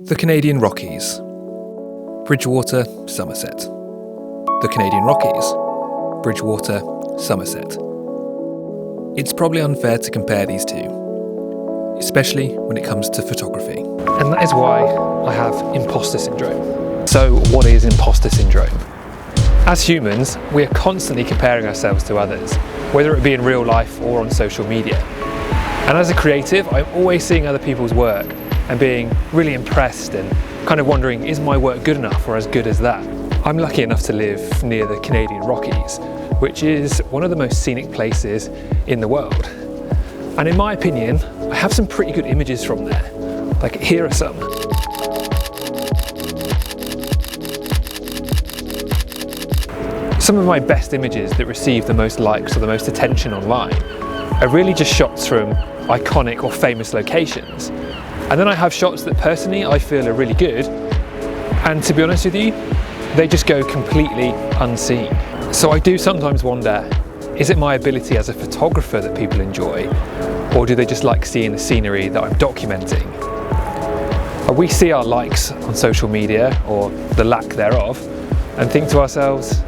The Canadian Rockies, Bridgewater, Somerset. The Canadian Rockies, Bridgewater, Somerset. It's probably unfair to compare these two, especially when it comes to photography. And that is why I have imposter syndrome. So what is imposter syndrome? As humans, we are constantly comparing ourselves to others, whether it be in real life or on social media. And as a creative, I'm always seeing other people's work and being really impressed and kind of wondering, is my work good enough or as good as that? I'm lucky enough to live near the Canadian Rockies, which is one of the most scenic places in the world. And in my opinion, I have some pretty good images from there. Like, here are some. Some of my best images that receive the most likes or the most attention online are really just shots from iconic or famous locations. And then I have shots that personally I feel are really good, and to be honest with you, they just go completely unseen. So I do sometimes wonder, is it my ability as a photographer that people enjoy, or do they just like seeing the scenery that I'm documenting? We see our likes on social media, or the lack thereof, and think to ourselves,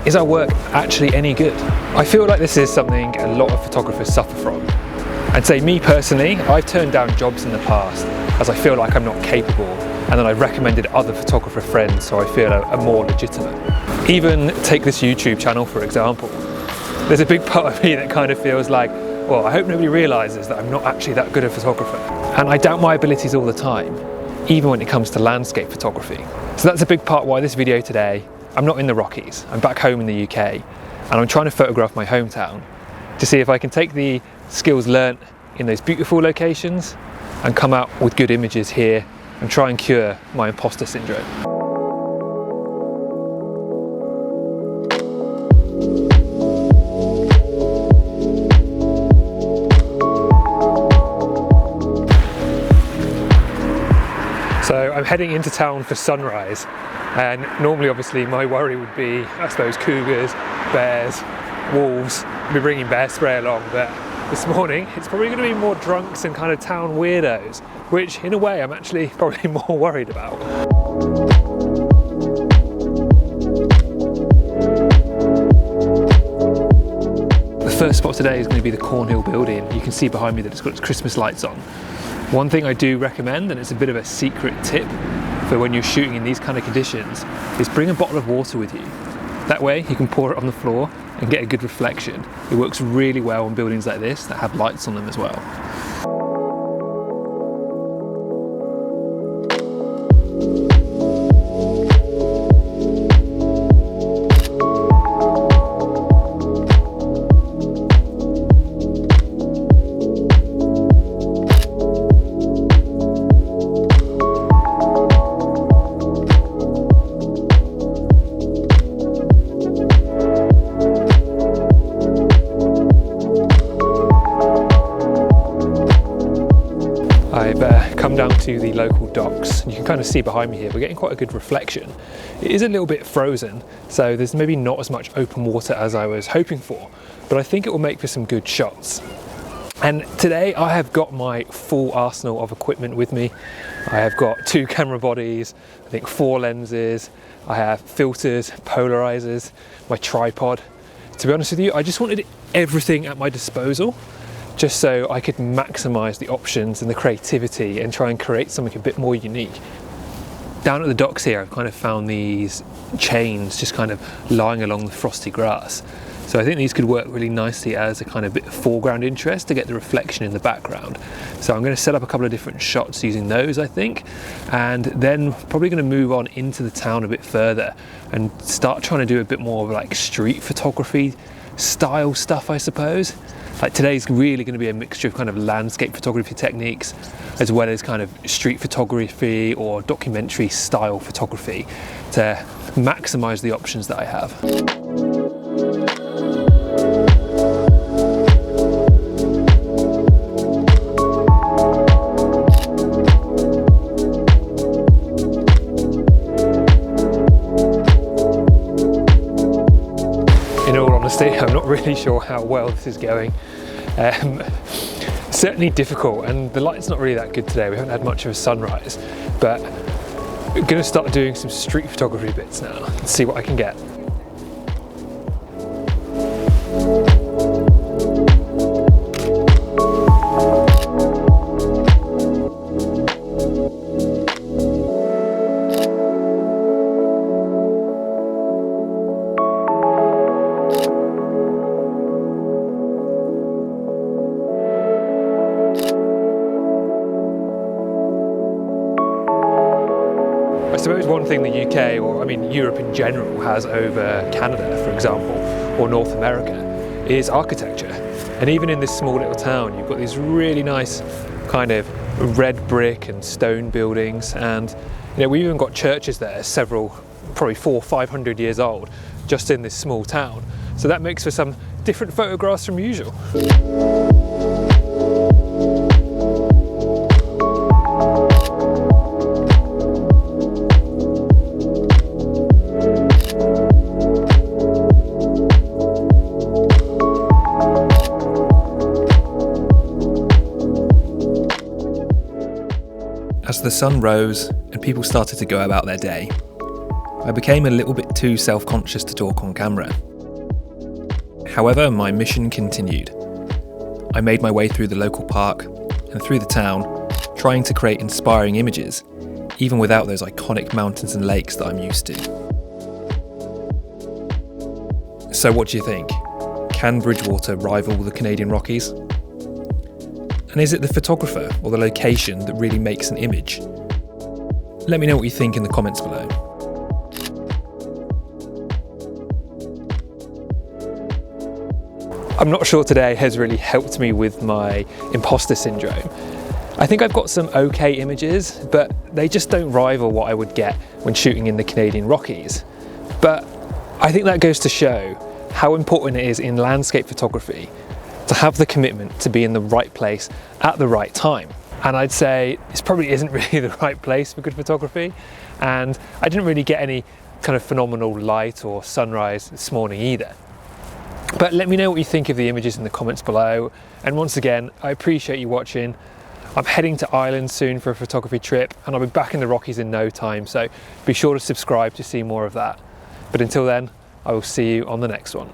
is our work actually any good? I feel like this is something a lot of photographers suffer from. I'd say me personally, I've turned down jobs in the past as I feel like I'm not capable, and then I've recommended other photographer friends so I feel are more legitimate. Even take this YouTube channel for example. There's a big part of me that kind of feels like, well, I hope nobody realises that I'm not actually that good a photographer. And I doubt my abilities all the time, even when it comes to landscape photography. So that's a big part why this video today, I'm not in the Rockies, I'm back home in the UK, and I'm trying to photograph my hometown to see if I can take the skills learnt in those beautiful locations and come out with good images here and try and cure my imposter syndrome. So I'm heading into town for sunrise, and normally obviously my worry would be, I suppose, cougars, bears, wolves. I'll be bringing bear spray along, but this morning it's probably going to be more drunks and kind of town weirdos, which in a way I'm actually probably more worried about. The first spot today is going to be the Cornhill building. You can see behind me that it's got its Christmas lights on. One thing I do recommend, and it's a bit of a secret tip for when you're shooting in these kind of conditions, is bring a bottle of water with you. That way you can pour it on the floor and get a good reflection. It works really well on buildings like this that have lights on them as well. I've come down to the local docks. You can kind of see behind me here, we're getting quite a good reflection. It is a little bit frozen, so there's maybe not as much open water as I was hoping for, but I think it will make for some good shots. And today I have got my full arsenal of equipment with me. I have got 2 camera bodies, I think 4 lenses, I have filters, polarizers, my tripod. To be honest with you, I just wanted everything at my disposal, just so I could maximise the options and the creativity and try and create something a bit more unique. Down at the docks here, I've kind of found these chains just kind of lying along the frosty grass. So I think these could work really nicely as a kind of bit of foreground interest to get the reflection in the background. So I'm going to set up a couple of different shots using those, I think, and then probably going to move on into the town a bit further and start trying to do a bit more of like street photography style stuff, I suppose. Like today's really going to be a mixture of kind of landscape photography techniques as well as kind of street photography or documentary style photography to maximise the options that I have. In all honesty, I'm not really sure how well this is going. Certainly difficult, and the light's not really that good today. We haven't had much of a sunrise, but we're going to start doing some street photography bits now and see what I can get. I suppose one thing the UK, or I mean Europe in general, has over Canada, for example, or North America, is architecture. And even in this small little town, you've got these really nice kind of red brick and stone buildings, and we even got churches there, several, probably 400 or 500 years old, just in this small town. So that makes for some different photographs from usual. As the sun rose and people started to go about their day, I became a little bit too self-conscious to talk on camera. However, my mission continued. I made my way through the local park and through the town, trying to create inspiring images, even without those iconic mountains and lakes that I'm used to. So what do you think? Can Bridgewater rival the Canadian Rockies? And is it the photographer or the location that really makes an image? Let me know what you think in the comments below. I'm not sure today has really helped me with my imposter syndrome. I think I've got some okay images, but they just don't rival what I would get when shooting in the Canadian Rockies. But I think that goes to show how important it is in landscape photography to have the commitment to be in the right place at the right time. And I'd say this probably isn't really the right place for good photography, and I didn't really get any kind of phenomenal light or sunrise this morning either. But let me know what you think of the images in the comments below, and once again, I appreciate you watching. I'm heading to Ireland soon for a photography trip, and I'll be back in the Rockies in no time, so be sure to subscribe to see more of that. But until then, I will see you on the next one.